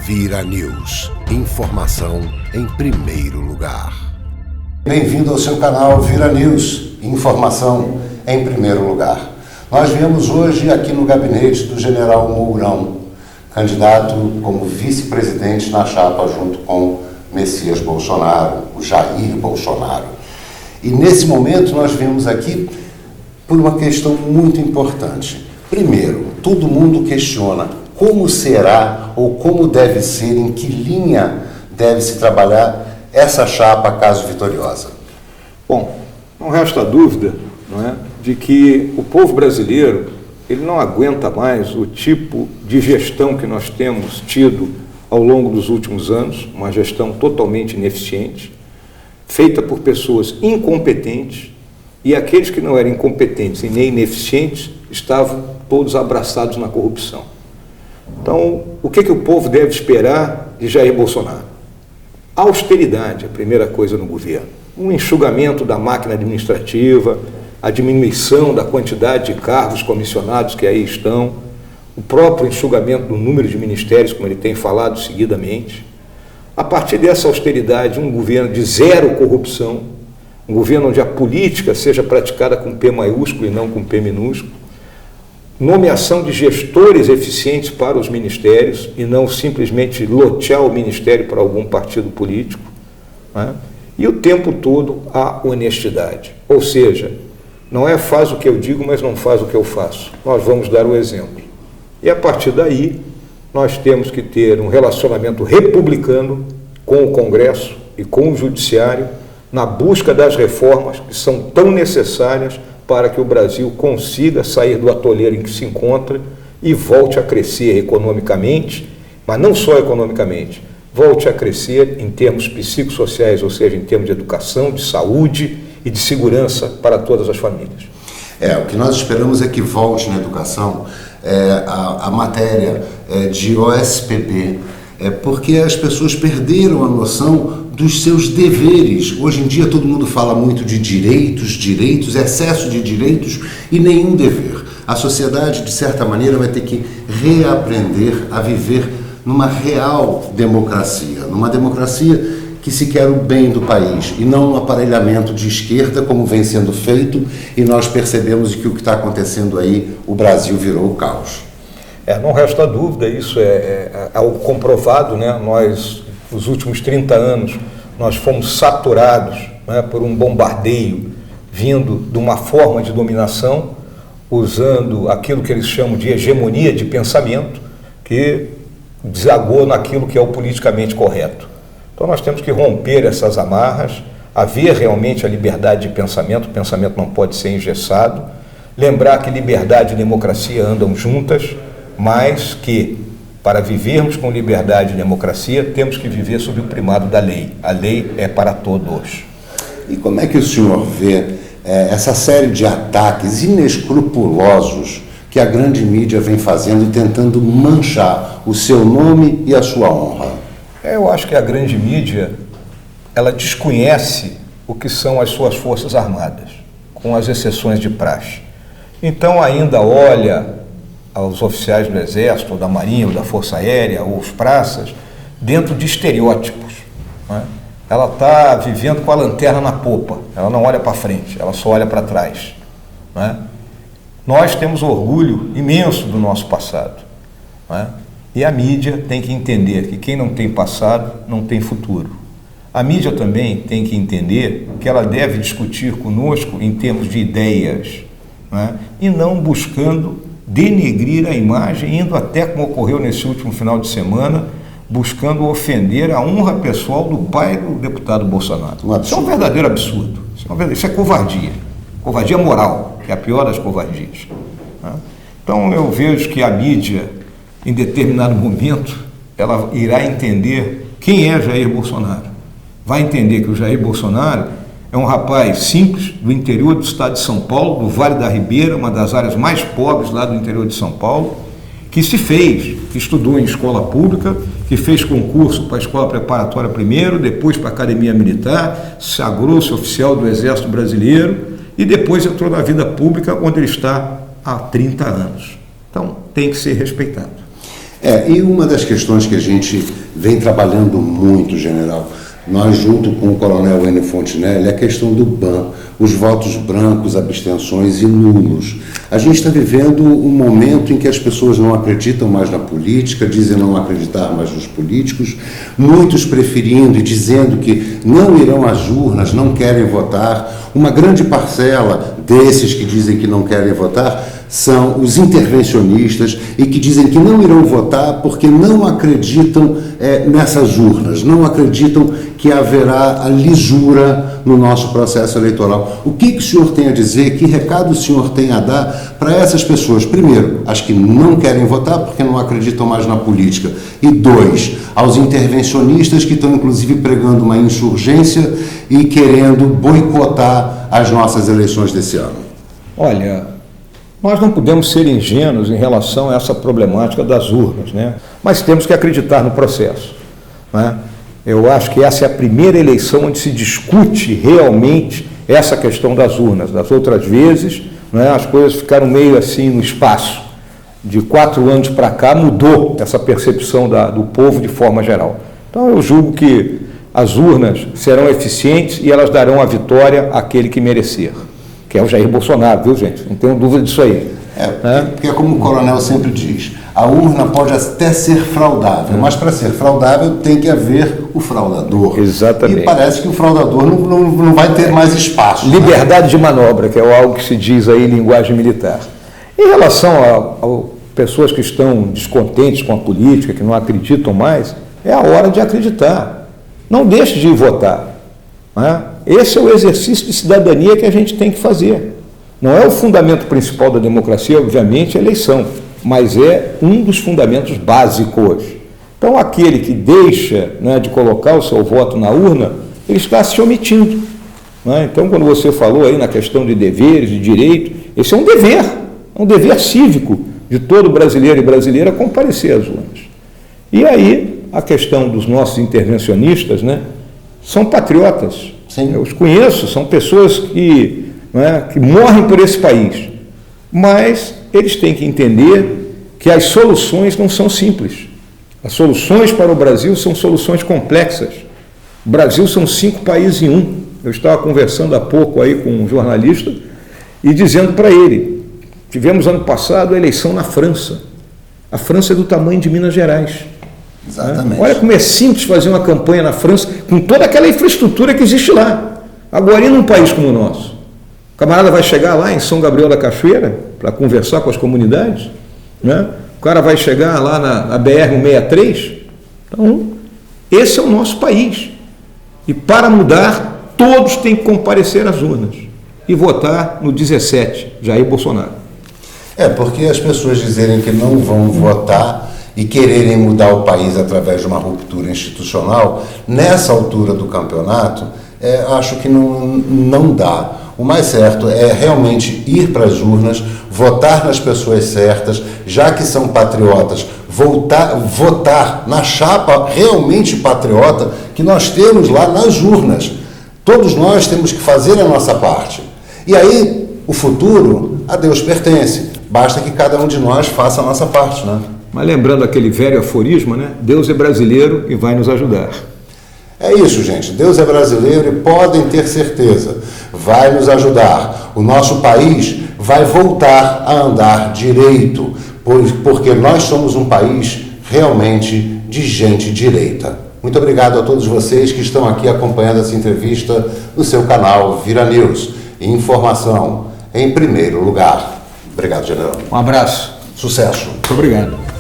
Vira News. Informação em primeiro lugar. Bem-vindo ao seu canal Vira News. Informação em primeiro lugar. Nós viemos hoje aqui no gabinete do general Mourão, candidato como vice-presidente na chapa junto com Messias Bolsonaro, o Jair Bolsonaro. E nesse momento nós viemos aqui por uma questão muito importante. Primeiro, todo mundo questiona como será ou como deve ser, em que linha deve se trabalhar essa chapa caso vitoriosa. Bom, não resta dúvida, não é, de que o povo brasileiro ele não aguenta mais o tipo de gestão que nós temos tido ao longo dos últimos anos, uma gestão totalmente ineficiente, feita por pessoas incompetentes, e aqueles que não eram incompetentes e nem ineficientes estavam todos abraçados na corrupção. Então, o que o povo deve esperar de Jair Bolsonaro? Austeridade, a primeira coisa no governo. Um enxugamento da máquina administrativa, a diminuição da quantidade de cargos comissionados que aí estão, o próprio enxugamento do número de ministérios, como ele tem falado seguidamente. A partir dessa austeridade, um governo de zero corrupção, um governo onde a política seja praticada com P maiúsculo e não com P minúsculo, nomeação de gestores eficientes para os ministérios e não simplesmente lotear o ministério para algum partido político, né? E o tempo todo a honestidade, ou seja, não é faz o que eu digo, mas não faz o que eu faço. Nós vamos dar o exemplo. E a partir daí, nós temos que ter um relacionamento republicano com o Congresso e com o Judiciário na busca das reformas que são tão necessárias para que o Brasil consiga sair do atoleiro em que se encontra e volte a crescer economicamente, mas não só economicamente, volte a crescer em termos psicossociais, ou seja, em termos de educação, de saúde e de segurança para todas as famílias. O que nós esperamos é que volte na educação a matéria de OSPB, porque as pessoas perderam a noção dos seus deveres. Hoje em dia todo mundo fala muito de direitos, excesso de direitos e nenhum dever. A sociedade, de certa maneira, vai ter que reaprender a viver numa real democracia, numa democracia que se quer o bem do país e não um aparelhamento de esquerda como vem sendo feito, e nós percebemos que o que está acontecendo aí, o Brasil virou o caos. Não resta dúvida, isso é algo comprovado, né? Nós, nos últimos 30 anos, nós fomos saturados, né, por um bombardeio vindo de uma forma de dominação, usando aquilo que eles chamam de hegemonia de pensamento, que desagou naquilo que é o politicamente correto. Então nós temos que romper essas amarras, haver realmente a liberdade de pensamento, o pensamento não pode ser engessado, lembrar que liberdade e democracia andam juntas, mas que, para vivermos com liberdade e democracia, temos que viver sob o primado da lei. A lei é para todos. E como é que o senhor vê essa série de ataques inescrupulosos que a grande mídia vem fazendo e tentando manchar o seu nome e a sua honra? Eu acho que a grande mídia, ela desconhece o que são as suas forças armadas, com as exceções de praxe. Então ainda olha aos oficiais do Exército, ou da Marinha, ou da Força Aérea, ou os praças, dentro de estereótipos, né? Ela está vivendo com a lanterna na popa, ela não olha para frente, ela só olha para trás, né? Nós temos orgulho imenso do nosso passado, né? E a mídia tem que entender que quem não tem passado não tem futuro. A mídia também tem que entender que ela deve discutir conosco em termos de ideias, né? E não buscando denegrir a imagem, indo até, como ocorreu nesse último final de semana, buscando ofender a honra pessoal do pai do deputado Bolsonaro. Isso é um verdadeiro absurdo. Isso é covardia. Covardia moral, que é a pior das covardias, né? Então eu vejo que a mídia, em determinado momento, ela irá entender quem é Jair Bolsonaro. Vai entender que o Jair Bolsonaro é um rapaz simples, do interior do estado de São Paulo, do Vale da Ribeira, uma das áreas mais pobres lá do interior de São Paulo, que se fez, que estudou em escola pública, que fez concurso para a escola preparatória primeiro, depois para a academia militar, sagrou-se oficial do Exército Brasileiro e depois entrou na vida pública, onde ele está há 30 anos. Então, tem que ser respeitado. E uma das questões que a gente vem trabalhando muito, general, nós junto com o coronel Enio Fontinelli, é a questão do BAN, os votos brancos, abstenções e nulos. A gente está vivendo um momento em que as pessoas não acreditam mais na política, dizem não acreditar mais nos políticos, muitos preferindo e dizendo que não irão às urnas, não querem votar. Uma grande parcela desses que dizem que não querem votar são os intervencionistas e que dizem que não irão votar porque não acreditam nessas urnas, não acreditam que haverá a lisura no nosso processo eleitoral. O que o senhor tem a dizer, que recado o senhor tem a dar para essas pessoas? Primeiro, as que não querem votar porque não acreditam mais na política. E dois, aos intervencionistas que estão inclusive pregando uma insurgência e querendo boicotar as nossas eleições desse ano. Olha, nós não podemos ser ingênuos em relação a essa problemática das urnas, né? Mas temos que acreditar no processo, né? Eu acho que essa é a primeira eleição onde se discute realmente essa questão das urnas. Das outras vezes, né, as coisas ficaram meio assim no espaço. De 4 anos para cá mudou essa percepção do povo de forma geral. Então eu julgo que as urnas serão eficientes e elas darão a vitória àquele que merecer, que é o Jair Bolsonaro, viu, gente? Não tenho dúvida disso aí. Porque como o coronel sempre diz, a urna pode até ser fraudável, mas para ser fraudável tem que haver o fraudador. Exatamente. E parece que o fraudador não vai ter mais espaço. Liberdade de manobra, que é algo que se diz aí em linguagem militar. Em relação a pessoas que estão descontentes com a política, que não acreditam mais, é a hora de acreditar. Não deixe de ir votar, né? Esse é o exercício de cidadania que a gente tem que fazer. Não é o fundamento principal da democracia, obviamente, a eleição, mas é um dos fundamentos básicos. Então, aquele que deixa, né, de colocar o seu voto na urna, ele está se omitindo, né? Então, quando você falou aí na questão de deveres, de direito, esse é um dever cívico de todo brasileiro e brasileira comparecer às urnas. E aí, a questão dos nossos intervencionistas, né, são patriotas. Sim. Eu os conheço, são pessoas que morrem por esse país, mas eles têm que entender que as soluções não são simples. As soluções para o Brasil são soluções complexas. O Brasil são 5 países em um. Eu estava conversando há pouco aí com um jornalista e dizendo para ele, tivemos ano passado a eleição na França. A França é do tamanho de Minas Gerais. Exatamente. Olha como é simples fazer uma campanha na França com toda aquela infraestrutura que existe lá. Agora, e num país como o nosso? O camarada vai chegar lá em São Gabriel da Cachoeira para conversar com as comunidades, né? O cara vai chegar lá na BR-163. Então, esse é o nosso país. E para mudar, todos têm que comparecer às urnas e votar no 17, Jair Bolsonaro. Porque as pessoas dizerem que não vão votar e quererem mudar o país através de uma ruptura institucional, nessa altura do campeonato, acho que não dá. O mais certo é realmente ir para as urnas, votar nas pessoas certas, já que são patriotas, votar na chapa realmente patriota que nós temos lá nas urnas. Todos nós temos que fazer a nossa parte. E aí, o futuro, a Deus pertence. Basta que cada um de nós faça a nossa parte, né? Mas lembrando aquele velho aforismo, né? Deus é brasileiro e vai nos ajudar. É isso, gente. Deus é brasileiro e podem ter certeza, vai nos ajudar. O nosso país vai voltar a andar direito, porque nós somos um país realmente de gente direita. Muito obrigado a todos vocês que estão aqui acompanhando essa entrevista no seu canal Vira News. Informação em primeiro lugar. Obrigado, general. Um abraço. Sucesso. Muito obrigado.